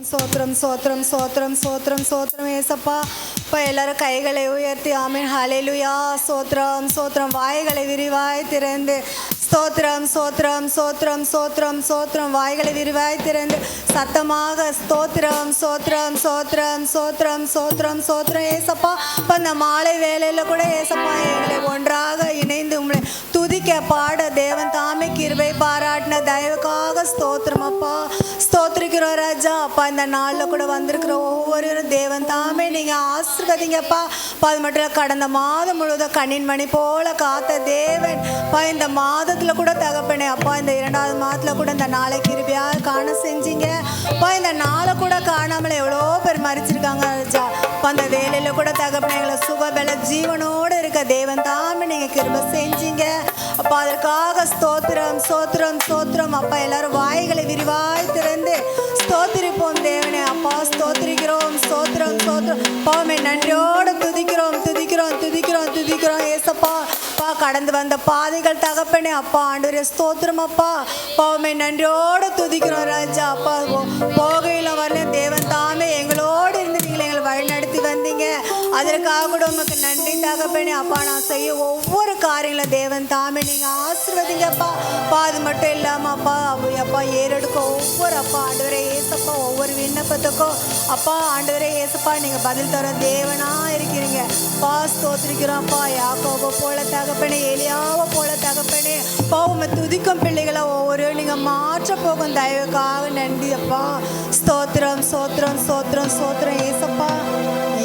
சோத்திரம் சோத்திரம் சோத்திரம் சோத்திரம் சோத்திரம் ஏசப்பா. இப்போ எல்லாரும் கைகளை உயர்த்தி ஆமென் ஹல்லேலூயா. சோத்திரம் சோத்திரம். வாய்களை விரிவாய் திறந்து ஸ்தோத்திரம் சோத்திரம் சோத்திரம் சோத்திரம் சோத்திரம். வாய்களை விரிவாய் திறந்து சத்தமாக ஸ்தோத்திரம் சோத்திரம் சோத்திரம் சோத்திரம் சோத்திரம் சோத்திரம் ஏசப்பா. இப்போ இந்த மாலை வேலையில் கூட ஏசப்பா எங்களை ஒன்றாக இணைந்து உங்களை துதிக்க பாட தேவன் தாமே கிருபை பாராட்டின தயவுக்காக ஸ்தோத்திரம் அப்பா. ஸ்தோத்திரிக்கிறோம் ராஜா. அப்பா இந்த நாளில் கூட வந்திருக்கிற ஒவ்வொரு தேவன் தாமே நீங்கள் ஆசீர்வதிங்கப்பா. அது மட்டும் இல்லை, கடந்த மாதம் முழுவதும் கண்ணின் மணி போல காத்த தேவன் பா இந்த மாதத்தில் கூட தகப்பனே அப்பா இந்த 2வது மாதத்தில் கூட இந்த நாளை கிருபையாக காண செஞ்சீங்க அப்பா. இந்த நாளை கூட காணாமல் எவ்வளோ பேர் மறிச்சிருக்காங்க ராஜா. அப்போ அந்த வேலையில் கூட தகப்பனே எங்களை சுகபல ஜீவனோடு இருக்க தேவன் தாமே நீங்கள் கிருபை செஞ்சீங்க அப்பா. அதற்காக ஸ்தோத்திரம் சோத்திரம் சோத்திரம் அப்பா. எல்லாரும் வாய்களை விரிவாய் திறந்து ஸ்தோத்திரிப்போம் தேவனே அப்பா. ஸ்தோத்திரிக்கிறோம் ஸ்தோத்திரம் சோத்திரம் பாவமே. நன்றியோடு துதிக்கிறோம் துதிக்கிறோம் துதிக்கிறோம் துதிக்கிறோம் ஏசப்பா. அப்பா கடந்து வந்த பாதைகள் தகப்பனே அப்பா ஆண்டவரே ஸ்தோத்திரம் அப்பா. பாவமே நன்றியோடு துதிக்கிறோம் ராஜா அப்பா. போகையில் வரல தேவன் தாமே எங்களோடு இருந்து நீங்கள் எங்களை வழிநடத்தி வந்தீங்க. அதற்காக கூட உமக்கு நன்றி தகப்பனே அப்பா. நான் செய்ய ஒவ்வொரு காரியங்களும் தேவன் தாமே நீங்கள் ஆசீர்வதிங்கப்பா. அது மட்டும் இல்லாமல் அப்பா அப்பா ஏறெடுக்க ஒவ்வொரு அப்பா ஆண்டவரே ஏசப்பா ஒவ்வொரு விண்ணப்பத்துக்கும் அப்பா ஆண்டவரே ஏசப்பா நீங்கள் பதில் தர தேவனாக இருக்கிறீங்க அப்பா. ஸ்தோத்திரிக்கிறோம் அப்பா. யாக்கோபை போல தகப்பனே எலியாவை போல தகப்பனே அப்பா உண்மை துதிக்கும் பிள்ளைகளை ஒவ்வொரு நீங்கள் மாற்ற போகும் தயவுக்காக நன்றி அப்பா. ஸ்தோத்திரம் சோத்திரம் சோத்திரம் சோத்திரம் ஏசப்பா.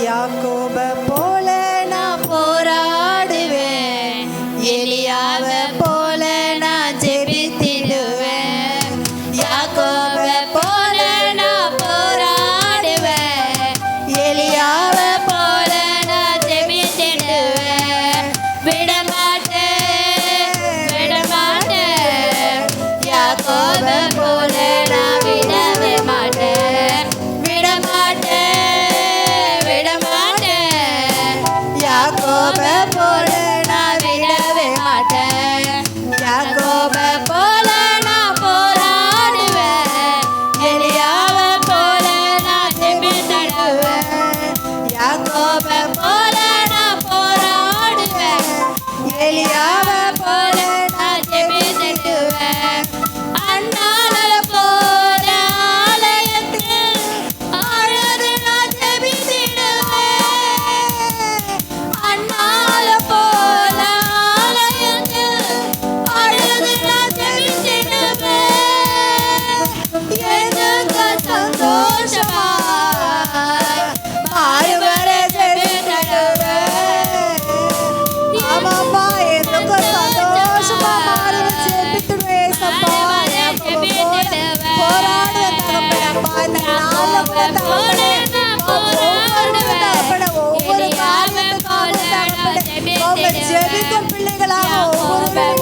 யாக்கோபை போல நான் போராடுவேன், எலியாவை போல நான் ஜெபித்திடுவேன். யாக்கோபை போல நான் போராடுவேன், எலியாவை போல நான் ஜெபித்திடுவேன். விடமாட்டேன் விடமாட்டேன், யாக்கோபை போல நான் விடவே மாட்டேன். விடமாட்டேன் விடமாட்டேன், யாக்கோபை போல நான் விடவே மாட்டேன். யாக்கோபை போல நான் போராடுவேன், எலியாவை போல நான் ஜெபித்திடுவேன். யாக்கோபை போல நான் போராடுவேன், எலியாவை போல நான் ஜெபித்திடுவேன். அண்ணாள போல ஆலயத்தில் அழுது நான் ஜெபித்திடுவேன். அண்ணாள போல ஆலயத்தில் அழுது நான் ஜெபித்திடுவேன். எனக்கு சந்தோஷமாய் மாறுவரை ஜெபித்திடுவேன். ஆமாப்பா எனக்கு சந்தோஷமா மாறுவரை ஜெபித்திடுவேன் சப்பா. போராடுவேன் தகப்பனப்பா. இந்த நாளில் கூட தகப்பனே ஒவ்வொரு காரியத்துக்காக தகப்பனே அவங்க ஜெபிக்கும் பிள்ளைகளாக ஒவ்வொரு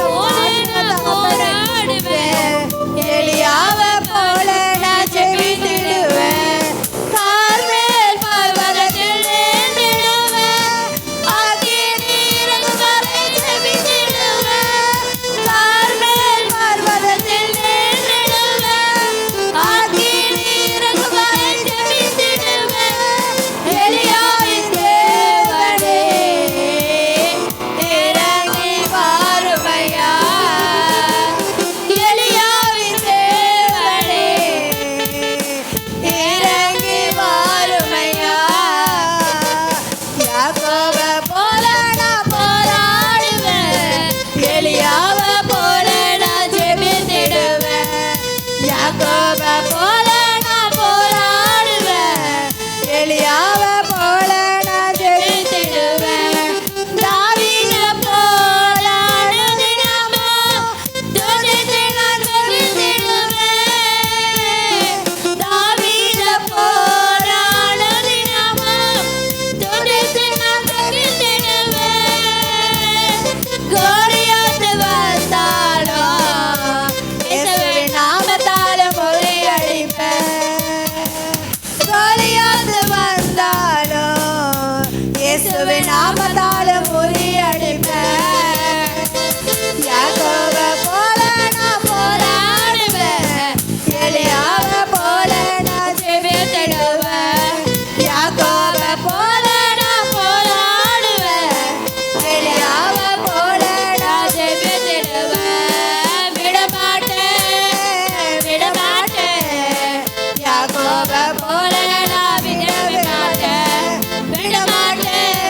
எலியாவை போல நான் ஜெபித்திடுவேன். கார்மேல் பர்வதத்தில் நின்றிடுவேன், அக்கினி இறங்கும் வரை ஜெபித்திடுவேன். கார்மேல் பர்வதத்தில் நின்றிடுவேன், அக்கினி இறங்கும் வரை ஜெபித்திடுவேன். யாக்கோபை போல நான் விடவே மாட்டேன், விட மாட்டேன்,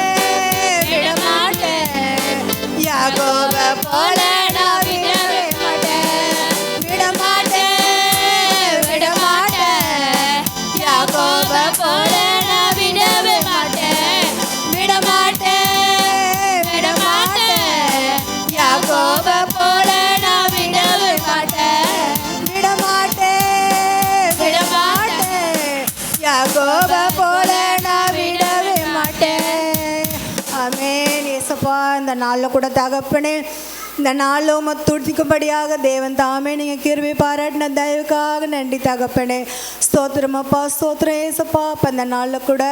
விட மாட்டேன். யாக்கோபை போல நான் விடவே மாட்டேன், விட மாட்டேன், விட மாட்டேன். யாக்கோபை போல நான் விடவே மாட்டேன், விட மாட்டேன், விட மாட்டேன். யாக்கோபை போல நான் விடவே மாட்டேன், விட மாட்டேன், விட மாட்டேன். யாக்கோபை போல நான் விடவே மாட்டேன். ஆமென். இயேசப்பா, இந்த நாளில் கூட தகப்பனே, இந்த நாளில் உம்மை துதிக்கும்படியாக தேவன் தாமே நீங்கள் கிருபை பாராட்டின தயவுக்காக நன்றி தகப்பனே. ஸ்தோத்திரம் அப்பா, ஸ்தோத்திரம் ஏசப்பா. அப்போ இந்த நாளில் கூட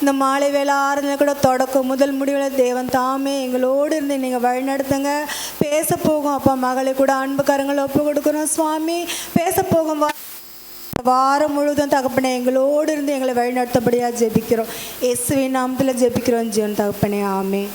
இந்த மாலை வேலை ஆறுதல் கூட தொடக்கம் முதல் முடிவில் தேவன் தாமே எங்களோடு இருந்து நீங்கள் வழிநடத்துங்க. பேச போகும் அப்பா மகளை கூட அன்பு கரங்களை ஒப்பு கொடுக்குறோம் சுவாமி. பேச போகும் வாரம் முழுவதும் தகப்பனே எங்களோடு இருந்து எங்களை வழிநடத்தபடியாக ஜெபிக்கிறோம். இயேசுவின் நாமத்தில் ஜெபிக்கிறோம் ஜீவன் தகப்பனே. ஆமென்.